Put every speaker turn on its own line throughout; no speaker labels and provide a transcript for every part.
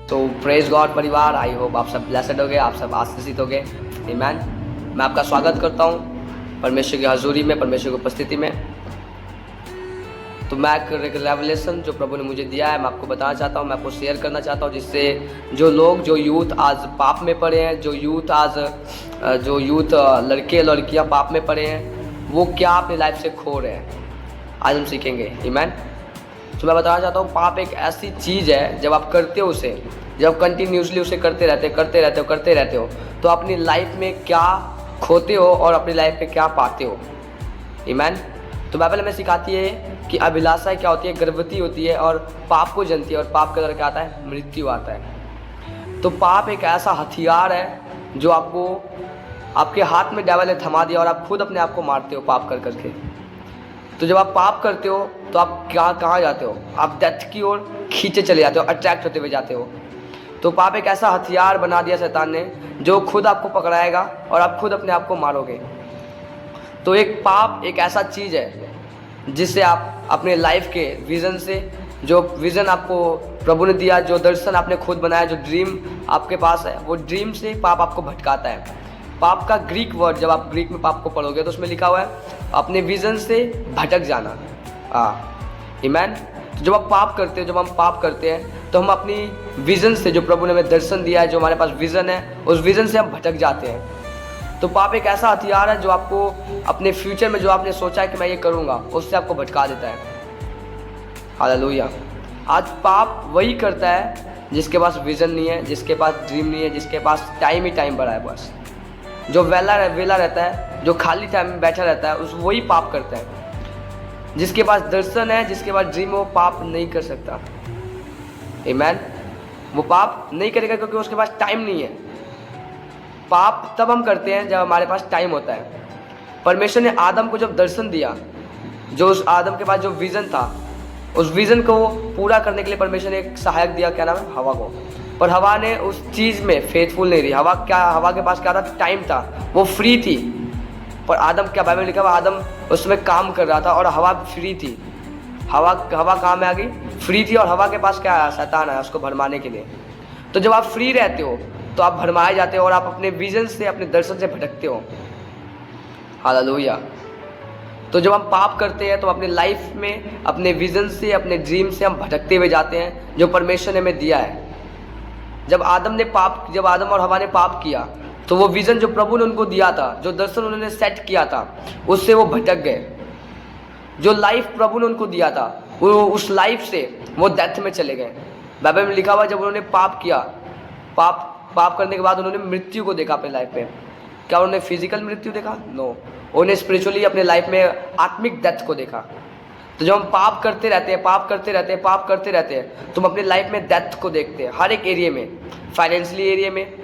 तो praise God परिवार, I hope आप सब ब्लेसड हो गए, आप सब आशीषित हो गए। आमीन। मैं आपका स्वागत करता हूँ परमेश्वर की हजूरी में, परमेश्वर की उपस्थिति में। तो मैं एक रेवलेशन जो प्रभु ने मुझे दिया है, मैं आपको बताना चाहता हूँ, मैं आपको शेयर करना चाहता हूँ, जिससे जो यूथ आज पाप में पड़े हैं, जो यूथ लड़के लड़कियाँ पाप में पड़े हैं, वो क्या अपनी लाइफ से खो रहे हैं, आज हम सीखेंगे। आमीन। तो मैं बताना चाहता हूँ, पाप एक ऐसी चीज़ है, जब आप करते हो उसे, जब कंटिन्यूसली उसे करते रहते हो, तो अपनी लाइफ में क्या खोते हो और अपनी लाइफ में क्या पाते हो। आमीन। तो बाइबल हमें सिखाती है कि अभिलाषा क्या होती है, गर्भवती होती है और पाप को जनती है, और पाप का क्या आता है, मृत्यु आता है। तो पाप एक ऐसा हथियार है जो आपको आपके हाथ में डेविल ने थमा दिया और आप खुद अपने आप को मारते हो पाप कर करके। तो जब आप पाप करते हो तो आप कहाँ जाते हो, आप डेथ की ओर खींचे चले जाते हो, अट्रैक्ट होते हुए जाते हो। तो पाप एक ऐसा हथियार बना दिया शैतान ने जो खुद आपको पकड़ाएगा और आप खुद अपने आप को मारोगे। तो पाप एक ऐसा चीज़ है जिससे आप अपने लाइफ के विज़न से, जो विज़न आपको प्रभु ने दिया, जो दर्शन आपने खुद बनाया, जो ड्रीम आपके पास है, वो ड्रीम से पाप आपको भटकाता है। पाप का ग्रीक वर्ड, जब आप ग्रीक में पाप को पढ़ोगे तो उसमें लिखा हुआ है अपने विज़न से भटक जाना। आमीन। तो जब आप पाप करते हो, जब हम पाप करते हैं तो हम अपनी विज़न से, जो प्रभु ने हमें दर्शन दिया है, जो हमारे पास विज़न है, उस विज़न से हम भटक जाते हैं। तो पाप एक ऐसा हथियार है जो आपको अपने फ्यूचर में, जो आपने सोचा है कि मैं ये करूँगा, उससे आपको भटका देता है। हालेलुया। आज पाप वही करता है जिसके पास विज़न नहीं है, जिसके पास ड्रीम नहीं है, जिसके पास टाइम ही टाइम भरा है बस। जो वेला रहता है, जो खाली टाइम में बैठा रहता है, वही पाप करता है। जिसके पास दर्शन है, जिसके पास ड्रीम है, वो पाप नहीं कर सकता। आमीन। वो पाप नहीं करेगा क्योंकि उसके पास टाइम नहीं है। पाप तब हम करते हैं जब हमारे पास टाइम होता है। परमेश्वर ने आदम को जब दर्शन दिया, जो उस आदम के पास जो विज़न था, उस विज़न को पूरा करने के लिए परमेश्वर ने एक सहायक दिया, क्या नाम है, हवा को। पर हवा ने उस चीज़ में फेथफुल नहीं रही। हवा के पास क्या था, टाइम था, वो फ्री थी। पर आदम, क्या बाइबल में लिखा हुआ, आदम उसमें काम कर रहा था और हवा फ्री थी। हवा कहाँ में आ गई, फ्री थी, और हवा के पास क्या आया, शैतान आया उसको भरमाने के लिए। तो जब आप फ्री रहते हो तो आप भरमाए जाते हो और आप अपने विजन से, अपने दर्शन से भटकते हो। हालेलुया। तो जब हम पाप करते हैं तो अपने लाइफ में, अपने विजन से, अपने ड्रीम से हम भटकते हुए जाते हैं, जो परमेश्वर ने हमें दिया है। जब आदम और हवा ने पाप किया तो वो विज़न जो प्रभु ने उनको दिया था, जो दर्शन उन्होंने सेट किया था, उससे वो भटक गए। जो लाइफ प्रभु ने उनको दिया था, वो उस लाइफ से वो डेथ में चले गए। बाइबल में लिखा हुआ, जब उन्होंने पाप किया, पाप करने के बाद उन्होंने मृत्यु को देखा अपने लाइफ में। क्या उन्होंने फिजिकल मृत्यु देखा? नो। उन्हें स्पिरिचुअली अपने लाइफ में आत्मिक डेथ को देखा। तो जब हम पाप करते रहते हैं, तुम अपने लाइफ में डेथ को देखते हैं, हर एक एरिया में, फाइनेंशियली एरिया में,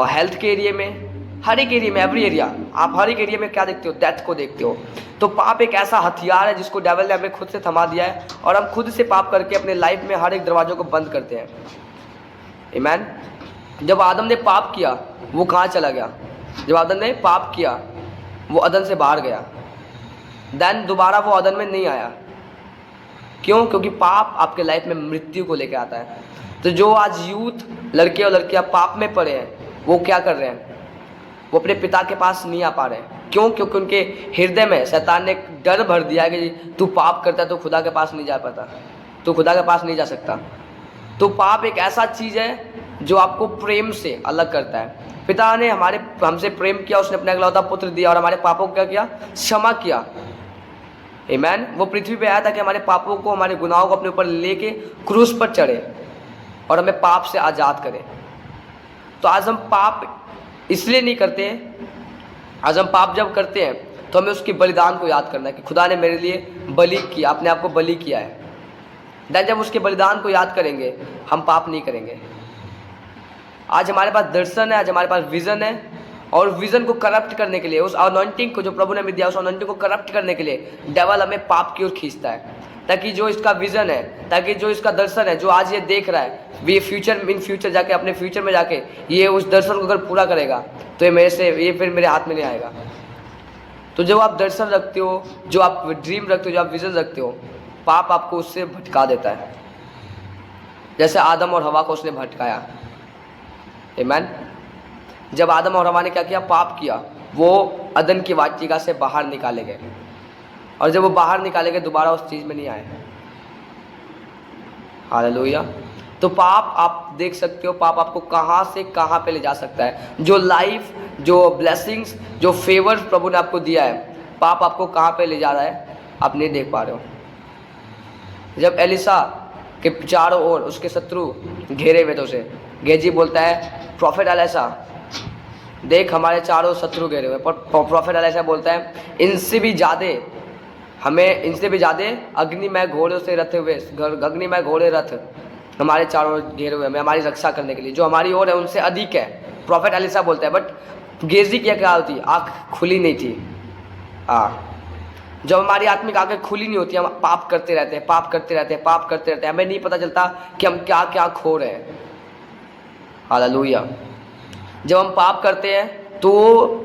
हेल्थ के एरिया में, हर एक एरिया में, एवरी एरिया, आप हर एक एरिया में क्या देखते हो, डेथ को देखते हो। तो पाप एक ऐसा हथियार है जिसको डेविल ने हमें खुद से थमा दिया है, और हम खुद से पाप करके अपने लाइफ में हर एक दरवाजों को बंद करते हैं। आमीन। जब आदम ने पाप किया, वो कहाँ चला गया? जब आदम ने पाप किया, वो अदन से बाहर गया। देन दोबारा वो अदन में नहीं आया। क्यों? क्योंकि पाप आपके लाइफ में मृत्यु को लेकर आता है। तो जो आज यूथ, लड़के और लड़कियां पाप में पड़े हैं, वो क्या कर रहे हैं? वो अपने पिता के पास नहीं आ पा रहे हैं। क्यों? क्योंकि उनके हृदय में शैतान ने एक डर भर दिया कि तू पाप करता है तो खुदा के पास नहीं जा पाता, तू खुदा के पास नहीं जा सकता। तो पाप एक ऐसा चीज़ है जो आपको प्रेम से अलग करता है। पिता ने हमसे प्रेम किया, उसने अपना इकलौता पुत्र दिया और हमारे पापों को क्या किया? क्षमा किया। आमीन। वो पृथ्वी पे आया था कि हमारे पापों को, हमारे गुनाहों को अपने ऊपर लेके क्रूस पर चढ़े और हमें पाप से आज़ाद करे। तो आज हम पाप इसलिए नहीं करते हैं। आज हम पाप जब करते हैं तो हमें उसके बलिदान को याद करना है कि खुदा ने मेरे लिए बलि किया, अपने आप को बलि किया है। दैन जब उसके बलिदान को याद करेंगे, हम पाप नहीं करेंगे। आज हमारे पास दर्शन है, आज हमारे पास विज़न है, और विज़न को करप्ट करने के लिए, उस अनॉइंटिंग को जो प्रभु ने हमें दिया, उस अनॉइंटिंग को करप्ट करने के लिए डेविल हमें पाप की ओर खींचता है, ताकि जो इसका विज़न है, ताकि जो इसका दर्शन है, जो आज ये देख रहा है, ये इन फ्यूचर जाके, अपने फ्यूचर में जाके ये उस दर्शन को अगर पूरा करेगा तो ये फिर मेरे हाथ में नहीं आएगा। तो जो आप दर्शन रखते हो, जो आप ड्रीम रखते हो, जो आप विज़न रखते हो, पाप आपको उससे भटका देता है। जैसे आदम और हवा को उसने भटकाया। आमीन। जब आदम और हवा ने क्या किया, पाप किया, वो अदन की वाटिका से बाहर निकाले गए, और जब वो बाहर निकाले गए दोबारा उस चीज़ में नहीं आए। हालेलुया। तो पाप आप देख सकते हो, पाप आपको कहाँ से कहाँ पे ले जा सकता है। जो लाइफ, जो ब्लेसिंग्स, जो फेवर प्रभु ने आपको दिया है, पाप आपको कहाँ पे ले जा रहा है आप नहीं देख पा रहे हो। जब एलिसा के चारों ओर उसके शत्रु घेरे हुए थे, उसे गेजी बोलता है, प्रॉफिट एलिसा देख हमारे चारों शत्रु घेरे हुए। पर प्रॉफिट एलिसा बोलता है, इनसे भी ज़्यादा हमें, इनसे भी ज़्यादा अग्निमय घोड़े से रथे हुए, अग्निमय घोड़े रथ हमारे चारों घेरे हुए, हमें हमारी रक्षा करने के लिए, जो हमारी ओर है उनसे अधिक है। प्रॉफिट एलिसा बोलता है। बट गेजी की क्या होती, आँख खुली नहीं थी। जब हमारी आत्मिक आंखें खुली नहीं होती, हम पाप करते रहते हैं, पाप करते रहते हैं, पाप करते रहते हैं, हमें नहीं पता चलता कि हम क्या क्या खो रहे हैं। हालेलुया। जब हम पाप करते हैं तो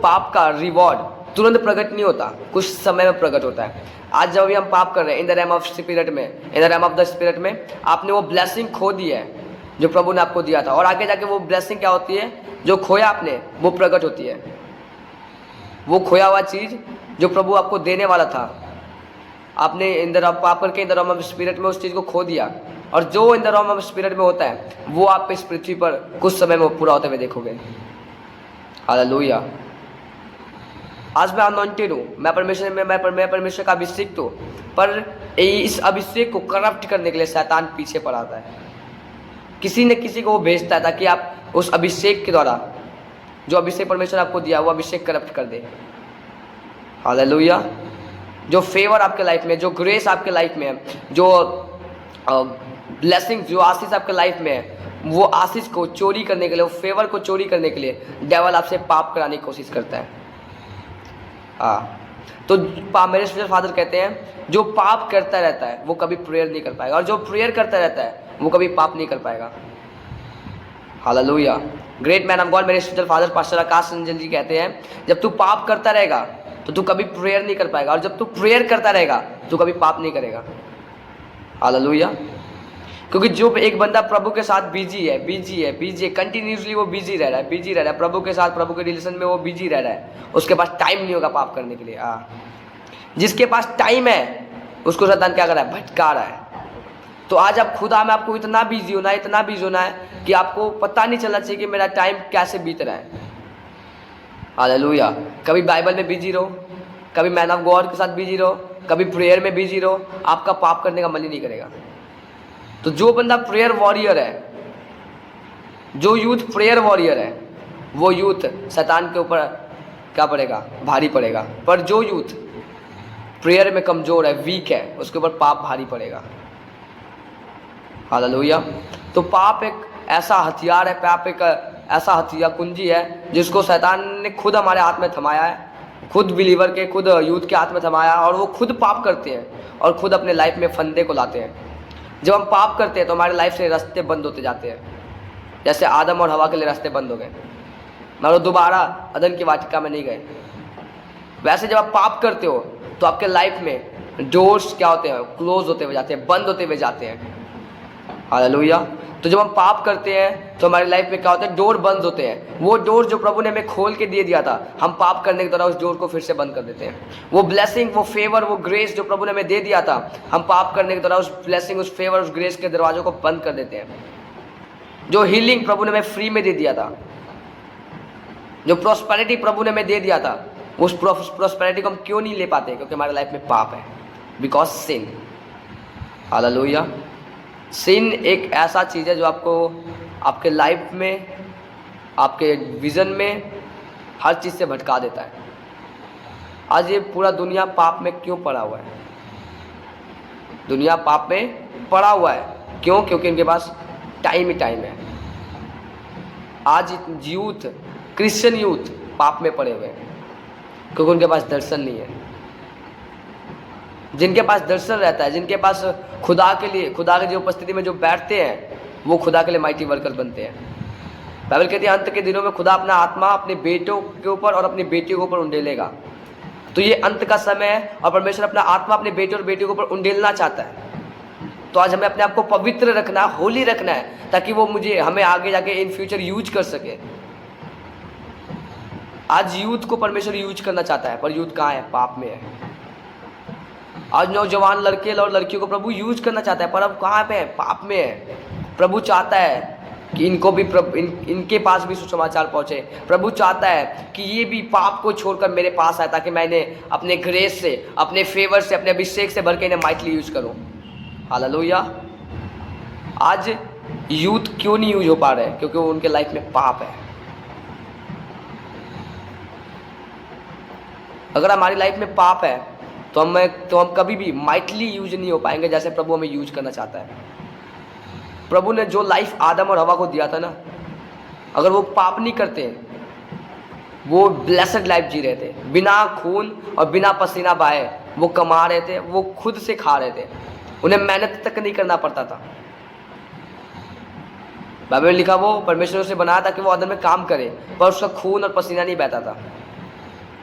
पाप का रिवॉर्ड तुरंत प्रकट नहीं होता, कुछ समय में प्रकट होता है। आज जब भी हम पाप कर रहे हैं in the realm of spirit में, in the realm of the spirit में, आपने वो ब्लेसिंग खो दी है जो प्रभु ने आपको दिया था, और आगे जाके वो ब्लेसिंग क्या होती है, जो खोया आपने वो प्रकट होती है। वो खोया हुआ चीज़ जो प्रभु आपको देने वाला था, आपने इन द पाप करके इन द रैम ऑफ स्पिरिट में उस चीज़ को खो दिया, और जो इन द रैम ऑफ स्पिरिट में होता है वो आप इस पृथ्वी पर कुछ समय में पूरा होते हुए देखोगे। हालेलुया। आज मैं अनॉइंटेड हूँ, मैं परमेश्वर में, मैं परमेश्वर का अभिषेक हूँ, पर इस अभिषेक को करप्ट करने के लिए शैतान पीछे पड़ आता है। किसी न किसी को वो भेजता है ताकि आप उस अभिषेक के द्वारा, जो अभिषेक परमेश्वर आपको दिया, वो अभिषेक करप्ट कर दे। हालेलुया। जो फेवर आपके लाइफ में, जो ग्रेस आपके लाइफ में है, जो ब्लेसिंग, जो आशीष आपके लाइफ में है, वो आशीष को चोरी करने के लिए, वो फेवर को चोरी करने के लिए डेविल आपसे पाप कराने की कोशिश करता है। तो मेरे स्पिरिचुअल फादर कहते हैं, जो पाप करता रहता है वो कभी प्रेयर नहीं कर पाएगा, और जो प्रेयर करता रहता है वो कभी पाप नहीं कर पाएगा। Hallelujah. Great man of God मेरे स्पिरिचुअल फादर पास्टर आकाश रंजन जी कहते हैं, जब तू पाप करता रहेगा तो तू कभी प्रेयर नहीं कर पाएगा, और जब तू प्रेयर करता रहेगा तो कभी पाप नहीं करेगा। हालेलुया। क्योंकि जो एक बंदा प्रभु के साथ बिजी है, कंटिन्यूसली वो बिजी रह रहा है, प्रभु के साथ, प्रभु के रिलेशन में वो बिजी रह रहा है, उसके पास टाइम नहीं होगा पाप करने के लिए। जिसके पास टाइम है उसको शैतान क्या कर रहा है, भटका रहा है। तो आज आप खुदा में आपको इतना बिजी होना है कि आपको पता नहीं चलना चाहिए कि मेरा टाइम कैसे बीत रहा है। हालेलुया। कभी बाइबल में बिजी रहो, कभी मैन ऑफ गॉड के साथ बिजी रहो, कभी प्रेयर में बिजी रहो, आपका पाप करने का मन ही नहीं करेगा। तो जो बंदा प्रेयर वॉरियर है, जो यूथ प्रेयर वॉरियर है, वो यूथ शैतान के ऊपर क्या पड़ेगा, भारी पड़ेगा। पर जो यूथ प्रेयर में कमज़ोर है, वीक है, उसके ऊपर पाप भारी पड़ेगा। हालेलुया। तो पाप एक ऐसा हथियार है, पाप एक ऐसा हथियार कुंजी है जिसको शैतान ने खुद हमारे हाथ में थमाया है, खुद बिलीवर के, खुद यूथ के हाथ में थमाया, और वो खुद पाप करते हैं और खुद अपने लाइफ में फंदे को लाते हैं। जब हम पाप करते हैं तो हमारे लाइफ से रास्ते बंद होते जाते हैं, जैसे आदम और हवा के लिए रास्ते बंद हो गए, मगर वो दोबारा अदन की वाटिका में नहीं गए। वैसे जब आप पाप करते हो तो आपके लाइफ में डोर्स क्या होते हैं, क्लोज होते हुए जाते हैं, बंद होते हुए जाते हैं। हालेलुया। तो जब हम पाप करते हैं तो हमारी लाइफ में क्या होता है, डोर बंद होते हैं। वो डोर जो प्रभु ने हमें खोल के दे दिया था, हम पाप करने के दौरान उस डोर को फिर से बंद कर देते हैं। वो ब्लेसिंग, वो फेवर, वो ग्रेस जो प्रभु ने हमें दे दिया था, हम पाप करने के दौरान उस ब्लेसिंग, उस फेवर, उस ग्रेस के दरवाजों को बंद कर देते हैं। जो हीलिंग प्रभु ने हमें फ्री में दे दिया था, जो प्रॉस्पेरिटी प्रभु ने हमें दे दिया था, उस प्रॉस्पेरिटी को हम क्यों नहीं ले पाते, क्योंकि हमारे लाइफ में पाप है, बिकॉज सिन। हालेलुया। सिन एक ऐसा चीज़ है जो आपको आपके लाइफ में, आपके विज़न में हर चीज़ से भटका देता है। आज ये पूरा दुनिया पाप में क्यों पड़ा हुआ है, दुनिया पाप में पड़ा हुआ है, क्यों? क्योंकि इनके पास टाइम ही टाइम है। आज यूथ, क्रिश्चियन यूथ पाप में पड़े हुए हैं क्योंकि उनके पास दर्शन नहीं है। जिनके पास दर्शन रहता है, जिनके पास खुदा के लिए, खुदा की जो उपस्थिति में जो बैठते हैं, वो खुदा के लिए माइटी वर्कर बनते हैं। बाइबल कहती है अंत के दिनों में खुदा अपना आत्मा अपने बेटों के ऊपर और अपनी बेटियों के ऊपर उंडेलेगा। तो ये अंत का समय है और परमेश्वर अपना आत्मा अपने बेटे और बेटियों के ऊपर उंडेलना चाहता है। तो आज हमें अपने आप को पवित्र रखना है, होली रखना है, ताकि वो हमें आगे जाके इन फ्यूचर यूज कर सके। आज यूथ को परमेश्वर यूज करना चाहता है, पर यूथ कहाँ है? पाप में है। आज नौजवान लड़के और लड़कियों को प्रभु यूज करना चाहता है, पर अब कहाँ पे है? पाप में है। प्रभु चाहता है कि इनको भी इनके पास भी सुसमाचार पहुँचे। प्रभु चाहता है कि ये भी पाप को छोड़कर मेरे पास आए, ताकि मैं इन्हें अपने ग्रेस से, अपने फेवर से, अपने अभिषेक से भर के इन्हें माइटली यूज करूँ। हालेलुया। आज यूथ क्यों नहीं यूज हो पा रहे? क्योंकि उनके लाइफ में पाप है। अगर हमारी लाइफ में पाप है तो हम कभी भी माइटली यूज नहीं हो पाएंगे जैसे प्रभु हमें यूज करना चाहता है। प्रभु ने जो लाइफ आदम और हवा को दिया था ना, अगर वो पाप नहीं करते, वो ब्लेसड लाइफ जी रहे थे, बिना खून और बिना पसीना बहाए वो कमा रहे थे, वो खुद से खा रहे थे, उन्हें मेहनत तक नहीं करना पड़ता था। बाइबल में लिखा वो परमेश्वर ने उसे बनाया था कि वो आदम में काम करे, पर उसका खून और पसीना नहीं बहता था।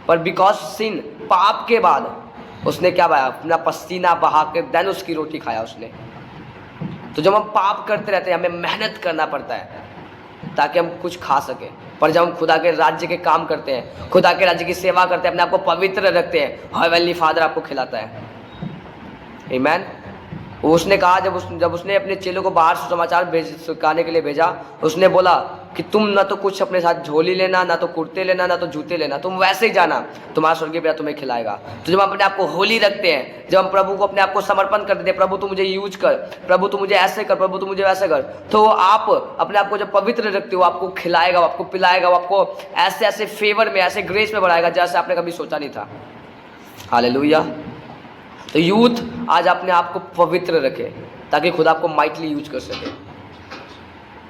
पर बिकॉज सिन, पाप के बाद उसने क्या बहाया? अपना पसीना बहा के देन उसकी रोटी खाया उसने। तो जब हम पाप करते रहते हैं, हमें मेहनत करना पड़ता है ताकि हम कुछ खा सकें। पर जब हम खुदा के राज्य के काम करते हैं, खुदा के राज्य की सेवा करते हैं, अपने आप को पवित्र रखते हैं, हेवनली फादर आपको खिलाता है। आमीन। उसने कहा, जब उसने अपने चेलों को बाहर सुसमाचार सिखाने के लिए भेजा, उसने बोला कि तुम ना तो कुछ अपने साथ झोली लेना, ना तो कुर्ते लेना, ना तो जूते लेना, तुम वैसे ही जाना, तुम्हारा स्वर्गीय पिता तुम्हें खिलाएगा। तो जब हम अपने आप को होली रखते हैं, जब हम प्रभु को अपने आप को समर्पण कर देते हैं, प्रभु तू मुझे यूज कर, प्रभु तू मुझे ऐसे कर, प्रभु तू मुझे वैसे कर, तो आप अपने आप को जब पवित्र रखते हो, आपको खिलाएगा, आपको पिलाएगा, आपको ऐसे ऐसे फेवर में, ऐसे ग्रेस में बढ़ाएगा जैसे आपने कभी सोचा नहीं था। हालेलुया। तो यूथ आज अपने आप को पवित्र रखे ताकि खुदा आपको माइटली यूज कर सके।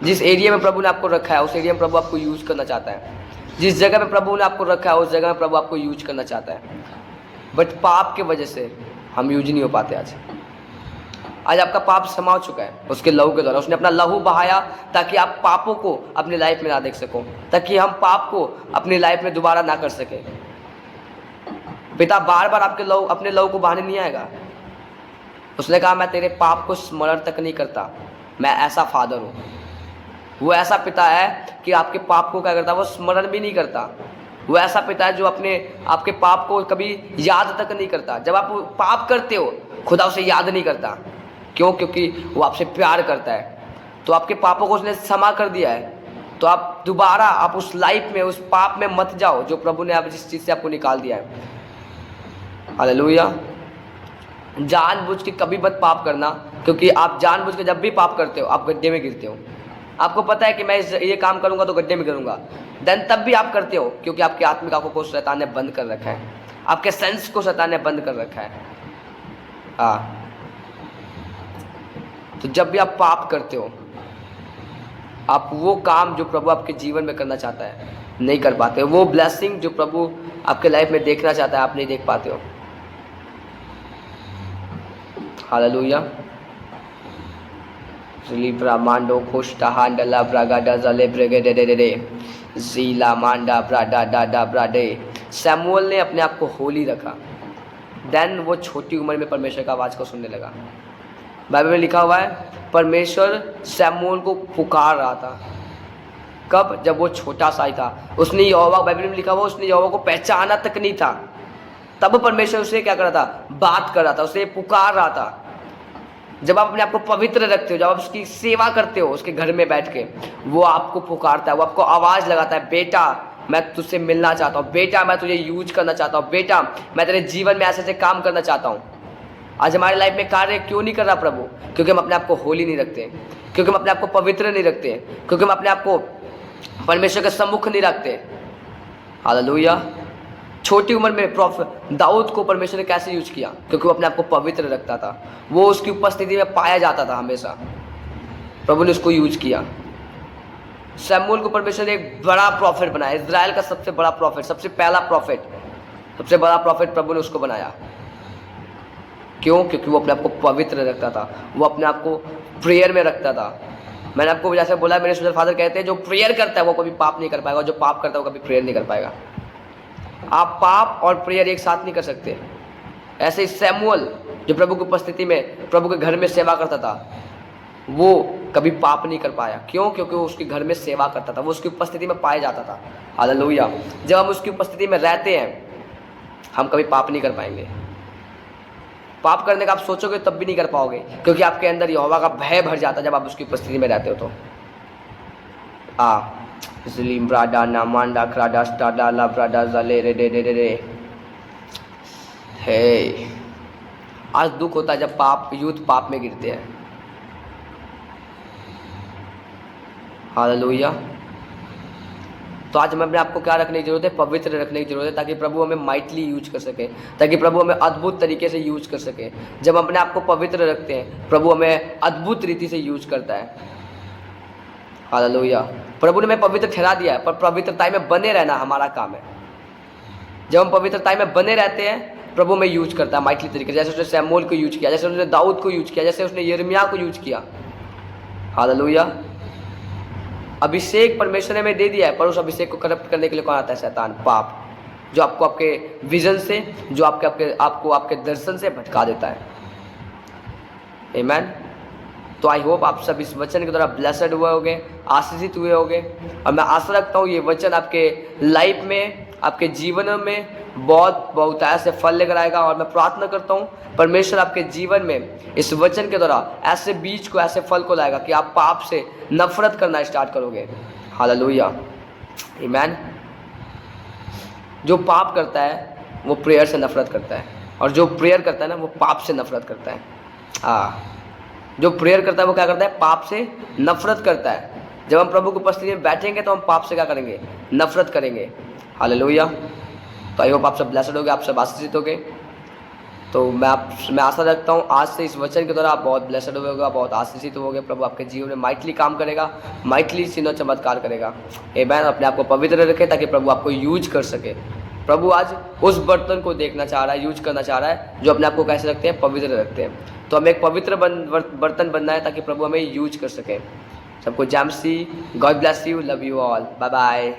जिस एरिया में प्रभु ने आपको रखा है, उस एरिया में प्रभु आपको यूज करना चाहता है। जिस जगह में प्रभु ने आपको रखा है, उस जगह में प्रभु आपको यूज करना चाहता है। बट पाप के वजह से हम यूज नहीं हो पाते। आज आपका पाप समा चुका है उसके लहू के द्वारा। उसने अपना लहू बहाया ताकि आप पापों को अपनी लाइफ में ना देख सको, ताकि हम पाप को अपनी लाइफ में दोबारा ना कर सके। पिता बार बार अपने लहू को बहाने नहीं आएगा। उसने कहा, मैं तेरे पाप को स्मरण तक नहीं करता। मैं ऐसा फादर हूँ। वो ऐसा पिता है कि आपके पाप को क्या करता है? वो स्मरण भी नहीं करता। वो ऐसा पिता है जो आपके पाप को कभी याद तक नहीं करता। जब आप पाप करते हो, खुदा उसे याद नहीं करता। क्यों? क्योंकि वो आपसे प्यार करता है। तो आपके पापों को उसने क्षमा कर दिया है। तो आप दोबारा उस लाइफ में, उस पाप में मत जाओ जो प्रभु ने जिस चीज़ से आपको निकाल दिया है। हालेलुया। जानबूझ के कभी मत पाप करना, क्योंकि आप जानबूझ के जब भी पाप करते हो, आप गड्ढे में गिरते हो। आपको पता है कि मैं ये काम करूंगा तो गड्ढे में गिरूंगा, देन तब भी आप करते हो, क्योंकि आपकी आत्मिक आंखों को शैतान ने बंद कर रखा है, आपके सेंस को शैतान ने बंद कर रखा है। हाँ, तो जब भी आप पाप करते हो, आप वो काम जो प्रभु आपके जीवन में करना चाहता है नहीं कर पाते। वो ब्लेसिंग जो प्रभु आपके लाइफ में देखना चाहता है, आप नहीं देख पाते हो। हालेलुया। लिब्रा मांडो खोस्टा हांडला ब्रागाडा जले ब्रेगेडे जीला मांडा ब्राडा डाडा ब्राडे। सैमुअल ने अपने आप को होली रखा, देन वो छोटी उम्र में परमेश्वर का आवाज़ को सुनने लगा। बाइबल में लिखा हुआ है, परमेश्वर सैमुअल को पुकार रहा था। कब? जब वो छोटा सा ही था। उसने यहोवा, बाइबल में लिखा हुआ, उसने यहोवा को पहचाना तक नहीं था। तब परमेश्वर उसे क्या कर रहा था? बात कर रहा था, उसे पुकार रहा था। जब आप अपने आप को पवित्र रखते हो, जब आप उसकी सेवा करते हो, उसके घर में बैठ के, वो आपको पुकारता है, वो आपको आवाज़ लगाता है, बेटा मैं तुझसे मिलना चाहता हूँ, बेटा मैं तुझे यूज करना चाहता हूँ, बेटा मैं तेरे जीवन में ऐसे ऐसे काम करना चाहता हूँ। आज हमारी लाइफ में कार्य क्यों नहीं कर रहा प्रभु? क्योंकि हम अपने आप को होली नहीं रखते, क्योंकि हम अपने आप को पवित्र नहीं रखते, क्योंकि हम अपने आप को परमेश्वर के सम्मुख नहीं रखते। हालेलुया। छोटी उम्र में प्रॉफिट दाऊद को परमेश्वर ने कैसे यूज किया? क्योंकि वो अपने आप को पवित्र रखता था, वो उसकी उपस्थिति में पाया जाता था हमेशा, प्रभु ने उसको यूज किया। सैमुअल को परमेश्वर ने एक बड़ा प्रॉफिट बनाया, इजराइल का सबसे बड़ा प्रॉफिट, सबसे पहला प्रॉफिट, सबसे बड़ा प्रॉफिट प्रभु ने उसको बनाया। क्यों? क्योंकि वो अपने आप को पवित्र रखता था, वो अपने आप को प्रेयर में रखता था। मैंने आपको जैसे बोला, मेरे सुजल फादर कहते हैं जो प्रेयर करता है वो कभी पाप नहीं कर पाएगा, जो पाप करता है वो कभी प्रेयर नहीं कर पाएगा। आप पाप और प्रेयर एक साथ नहीं कर सकते। ऐसे ही सैमुअल जो प्रभु की उपस्थिति में प्रभु के घर में सेवा करता था, वो कभी पाप नहीं कर पाया। क्यों? क्योंकि वो उसके घर में सेवा करता था, वो उसकी उपस्थिति में पाया जाता था। हालेलुया। जब हम उसकी उपस्थिति में रहते हैं हम कभी पाप नहीं कर पाएंगे। पाप करने का आप सोचोगे तब भी नहीं कर पाओगे, क्योंकि आपके अंदर यहोवा का भय भर जाता है जब आप उसकी उपस्थिति में रहते हो। तो ज़लीम ब्राडा नामांडा क्राडा स्टाडा ला ब्राडा ज़ले रे डे डे डे डे। हे, आज दुख होता है जब यूथ पाप में गिरते हैं। हालेलुया। तो आज हमें अपने आप को क्या रखने की जरूरत है? पवित्र रखने की जरूरत है, ताकि प्रभु हमें माइटली यूज कर सके, ताकि प्रभु हमें अद्भुत तरीके से यूज कर सके। जब हम अपने आप को पवित्र रखते हैं प्रभु हमें अद्भुत रीति से यूज करता है। हालेलुया। प्रभु ने हमें पवित्र ठहरा दिया है, पर पवित्रता में बने रहना हमारा काम है। जब हम पवित्रता में बने रहते हैं प्रभु हमें यूज करता है माइटली तरीके से, जैसे उसने सैमुअल को यूज किया, जैसे उसने दाऊद को यूज किया, जैसे उसने यिर्मयाह को यूज किया। हालेलुया। अभिषेक परमेश्वर ने हमें दे दिया है, पर उस अभिषेक को करप्ट करने के लिए कौन आता है? शैतान, पाप, जो आपको आपके विजन से, जो आपको आपके दर्शन से भटका देता है। आमीन। तो आई होप आप सब इस वचन के द्वारा ब्लेसड हुए होंगे, आशीषित हुए होंगे, और मैं आशा रखता हूँ ये वचन आपके लाइफ में, आपके जीवन में बहुत बहुतायत से फल लेकर आएगा। और मैं प्रार्थना करता हूँ परमेश्वर आपके जीवन में इस वचन के द्वारा ऐसे बीज को, ऐसे फल को लाएगा कि आप पाप से नफरत करना स्टार्ट करोगे। हालेलुया। आमीन। जो पाप करता है वो प्रेयर से नफरत करता है, और जो प्रेयर करता है ना वो पाप से नफरत करता है। जो प्रेयर करता है वो क्या करता है? पाप से नफरत करता है। जब हम प्रभु की उपस्थिति में बैठेंगे तो हम पाप से क्या करेंगे? नफरत करेंगे। हालेलुया। तो आई होप आप सब ब्लेसड होगे, आप सब आशीषित होगे। तो मैं आशा रखता हूँ आज से इस वचन के द्वारा आप बहुत ब्लेसड होगा, बहुत आशीषित होगे। प्रभु आपके जीवन में माइटली काम करेगा, माइटली चिन्ह चमत्कार करेगा। आमीन। अपने आप को पवित्र रखें ताकि प्रभु आपको यूज कर सके। प्रभु आज उस बर्तन को देखना चाह रहा है, यूज करना चाह रहा है, जो अपने आप को कैसे रखते हैं? पवित्र रखते हैं। तो हमें एक पवित्र बर्तन बनना है ताकि प्रभु हमें यूज कर सके। सबको जैम सी, God bless you, love you all, bye bye.